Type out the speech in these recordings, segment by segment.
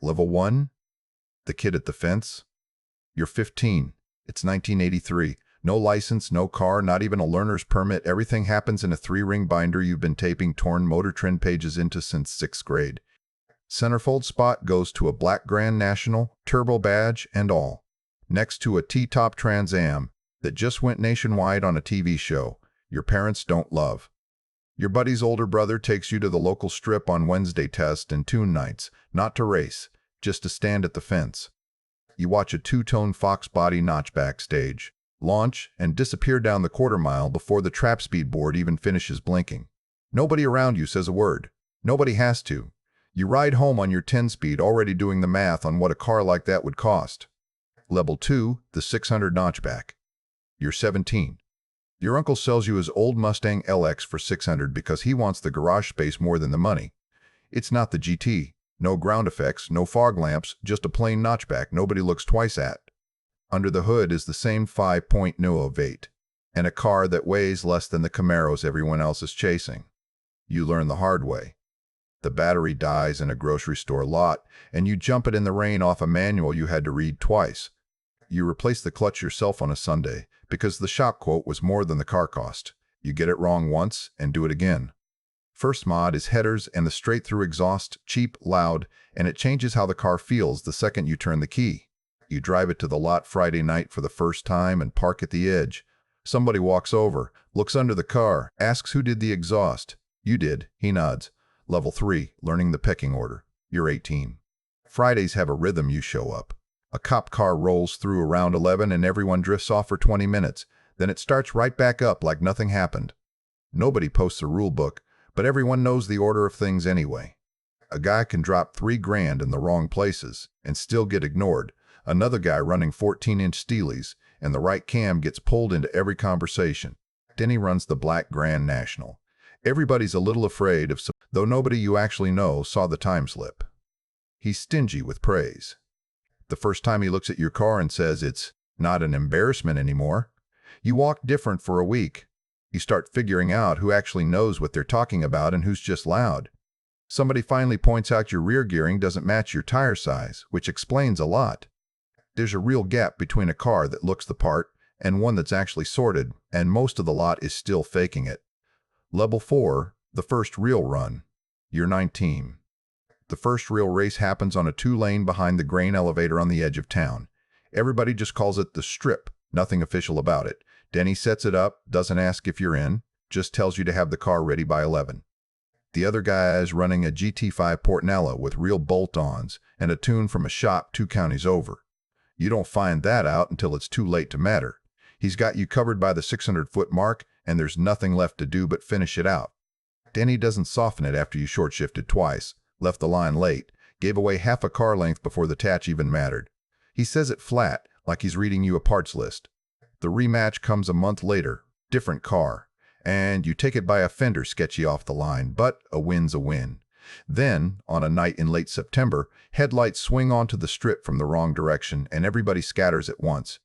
Level 1, the kid at the fence. You're 15. It's 1983. No license, no car, not even a learner's permit. Everything happens in a 3-ring binder you've been taping torn Motor Trend pages into since 6th grade. Centerfold spot goes to a black Grand National, turbo badge and all, next to a T-top Trans Am that just went nationwide on a TV show your parents don't love. Your buddy's older brother takes you to the local strip on Wednesday test and tune nights, not to race, just to stand at the fence. You watch a two-tone Fox body Notchback stage, launch, and disappear down the quarter-mile before the trap speed board even finishes blinking. Nobody around you says a word. Nobody has to. You ride home on your 10-speed already doing the math on what a car like that would cost. Level 2, the 600 Notchback. You're 17. Your uncle sells you his old Mustang LX for $600 because he wants the garage space more than the money. It's not the GT. No ground effects, no fog lamps, just a plain Notchback nobody looks twice at. Under the hood is the same 5-point V8, and a car that weighs less than the Camaros everyone else is chasing. You learn the hard way. The battery dies in a grocery store lot, and you jump it in the rain off a manual you had to read twice. You replace the clutch yourself on a Sunday, because the shop quote was more than the car cost. You get it wrong once, and do it again. First mod is headers and the straight-through exhaust, cheap, loud, and it changes how the car feels the second you turn the key. You drive it to the lot Friday night for the first time and park at the edge. Somebody walks over, looks under the car, asks who did the exhaust. You did. He nods. Level 3, learning the pecking order. You're 18. Fridays have a rhythm. You show up. A cop car rolls through around 11 and everyone drifts off for 20 minutes. Then it starts right back up like nothing happened. Nobody posts a rule book, but everyone knows the order of things anyway. A guy can drop $3,000 in the wrong places and still get ignored. Another guy running 14-inch steelies, and the right cam gets pulled into every conversation. Denny runs the black Grand National. Everybody's a little afraid of, though nobody you actually know saw the time slip. He's stingy with praise. The first time he looks at your car and says it's not an embarrassment anymore, you walk different for a week. You start figuring out who actually knows what they're talking about and who's just loud. Somebody finally points out your rear gearing doesn't match your tire size, which explains a lot. There's a real gap between a car that looks the part and one that's actually sorted, and most of the lot is still faking it. Level 4, the first real run. You're 19. The first real race happens on a 2-lane behind the grain elevator on the edge of town. Everybody just calls it the Strip, nothing official about it. Denny sets it up, doesn't ask if you're in, just tells you to have the car ready by 11. The other guy is running a GT5 Portnella with real bolt-ons and a tune from a shop 2 counties over. You don't find that out until it's too late to matter. He's got you covered by the 600-foot mark, and there's nothing left to do but finish it out. Denny doesn't soften it after you short-shifted twice, left the line late, gave away half a car length before the attach even mattered. He says it flat, like he's reading you a parts list. The rematch comes a month later, different car, and you take it by a fender sketchy off the line, but a win's a win. Then, on a night in late September, headlights swing onto the strip from the wrong direction and everybody scatters at once.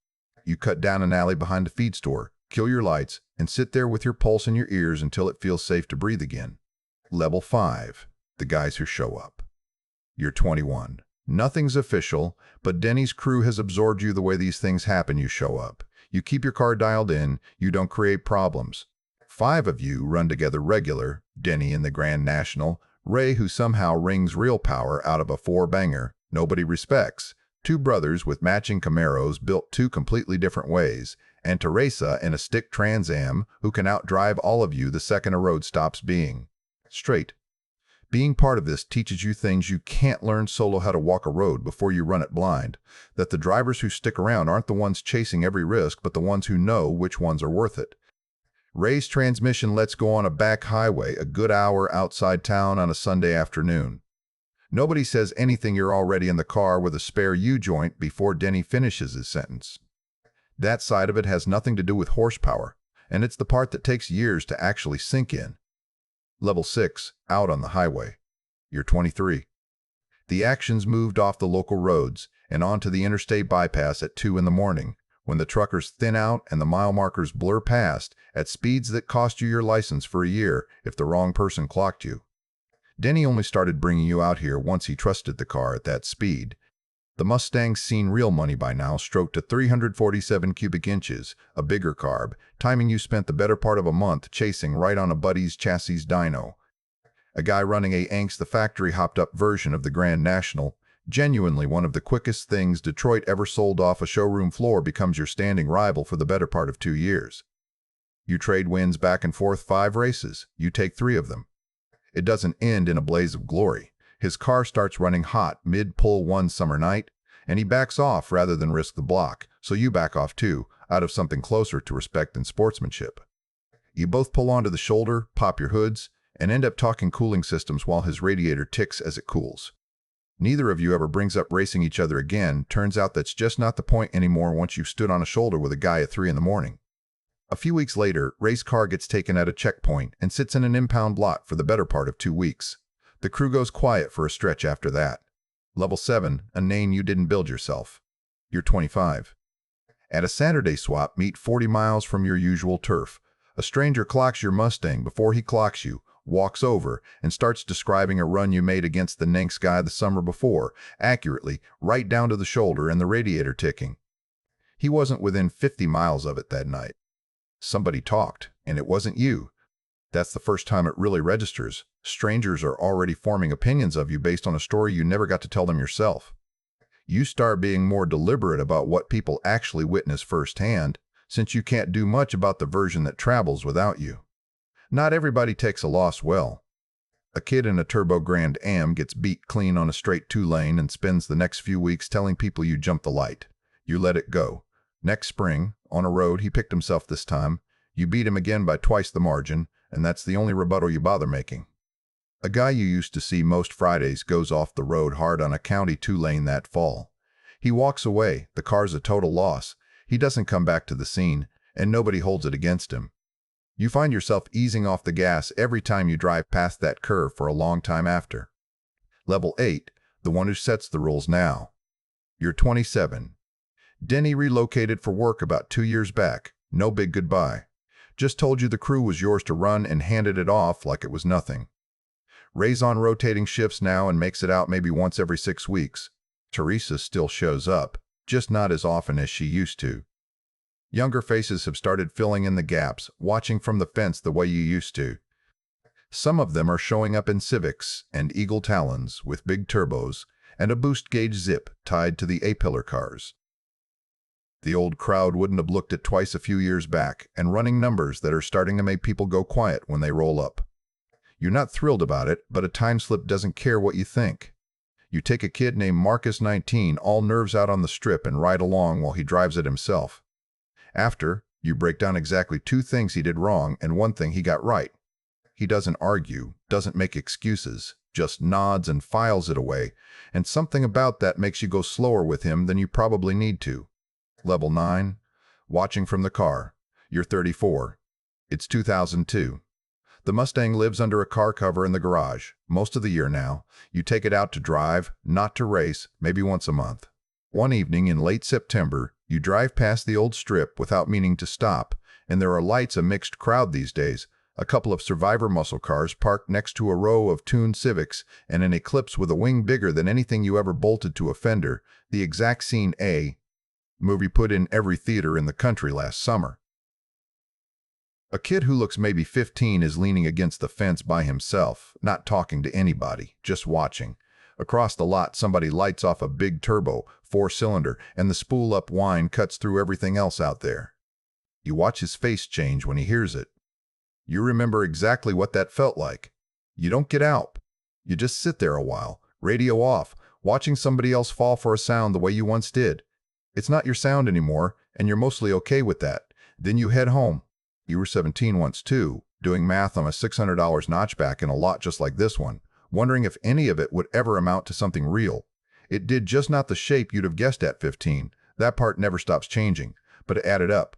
You cut down an alley behind a feed store, kill your lights, and sit there with your pulse in your ears until it feels safe to breathe again. Level 5, the guys who show up. You're 21. Nothing's official, but Denny's crew has absorbed you the way these things happen. You show up. You keep your car dialed in, you don't create problems. 5 of you run together regular, Denny in the Grand National, Ray who somehow wrings real power out of a 4-banger nobody respects, 2 brothers with matching Camaros built 2 completely different ways, and Teresa in a stick Trans Am who can outdrive all of you the second a road stops being straight. Being part of this teaches you things you can't learn solo: how to walk a road before you run it blind, that the drivers who stick around aren't the ones chasing every risk but the ones who know which ones are worth it. Ray's transmission lets go on a back highway a good hour outside town on a Sunday afternoon. Nobody says anything. You're already in the car with a spare U-joint before Denny finishes his sentence. That side of it has nothing to do with horsepower, and it's the part that takes years to actually sink in. Level 6, out on the highway. You're 23. The action's moved off the local roads and onto the interstate bypass at 2 in the morning, when the truckers thin out and the mile markers blur past at speeds that cost you your license for a year if the wrong person clocked you. Denny only started bringing you out here once he trusted the car at that speed. The Mustang's seen real money by now, stroked to 347 cubic inches, a bigger carb, timing you spent the better part of a month chasing right on a buddy's chassis dyno. A guy running a Angst the factory hopped-up version of the Grand National, genuinely one of the quickest things Detroit ever sold off a showroom floor, becomes your standing rival for the better part of 2 years. You trade wins back and forth 5 races, you take 3 of them. It doesn't end in a blaze of glory. His car starts running hot mid-pull one summer night, and he backs off rather than risk the block, so you back off too, out of something closer to respect and sportsmanship. You both pull onto the shoulder, pop your hoods, and end up talking cooling systems while his radiator ticks as it cools. Neither of you ever brings up racing each other again. Turns out that's just not the point anymore once you've stood on a shoulder with a guy at 3 in the morning. A few weeks later, race car gets taken at a checkpoint and sits in an impound lot for the better part of 2 weeks. The crew goes quiet for a stretch after that. Level 7, a name you didn't build yourself. You're 25. At a Saturday swap meet 40 miles from your usual turf, a stranger clocks your Mustang before he clocks you, walks over, and starts describing a run you made against the next guy the summer before, accurately, right down to the shoulder and the radiator ticking. He wasn't within 50 miles of it that night. Somebody talked, and it wasn't you. That's the first time it really registers. Strangers are already forming opinions of you based on a story you never got to tell them yourself. You start being more deliberate about what people actually witness firsthand, since you can't do much about the version that travels without you. Not everybody takes a loss well. A kid in a Turbo Grand Am gets beat clean on a straight 2-lane and spends the next few weeks telling people you jumped the light. You let it go. Next spring, on a road he picked himself this time, you beat him again by twice the margin, and that's the only rebuttal you bother making. A guy you used to see most Fridays goes off the road hard on a county 2-lane that fall. He walks away, the car's a total loss, he doesn't come back to the scene, and nobody holds it against him. You find yourself easing off the gas every time you drive past that curve for a long time after. Level 8, the one who sets the rules now. You're 27. Denny relocated for work about 2 years back. No big goodbye. Just told you the crew was yours to run and handed it off like it was nothing. Ray's on rotating shifts now and makes it out maybe once every 6 weeks. Teresa still shows up, just not as often as she used to. Younger faces have started filling in the gaps, watching from the fence the way you used to. Some of them are showing up in Civics and Eagle Talons with big turbos and a boost gauge zip tied to the A-pillar cars. The old crowd wouldn't have looked at twice a few years back, and running numbers that are starting to make people go quiet when they roll up. You're not thrilled about it, but a time slip doesn't care what you think. You take a kid named Marcus 19, all nerves out on the strip, and ride along while he drives it himself. After, you break down exactly 2 things he did wrong and 1 thing he got right. He doesn't argue, doesn't make excuses, just nods and files it away, and something about that makes you go slower with him than you probably need to. Level 9, watching from the car. You're 34. It's 2002. The Mustang lives under a car cover in the garage, most of the year now. You take it out to drive, not to race, maybe once a month. One evening in late September, you drive past the old strip without meaning to stop, and there are lights, a mixed crowd these days, a couple of Survivor muscle cars parked next to a row of tuned Civics, and an Eclipse with a wing bigger than anything you ever bolted to a fender, the exact scene a movie put in every theater in the country last summer. A kid who looks maybe 15 is leaning against the fence by himself, not talking to anybody, just watching. Across the lot, somebody lights off a big turbo, 4-cylinder, and the spool-up whine cuts through everything else out there. You watch his face change when he hears it. You remember exactly what that felt like. You don't get out. You just sit there a while, radio off, watching somebody else fall for a sound the way you once did. It's not your sound anymore, and you're mostly okay with that. Then you head home. You were 17 once too, doing math on a $600 Notchback in a lot just like this one, wondering if any of it would ever amount to something real. It did just not the shape you'd have guessed at 15. That part never stops changing, but it added up.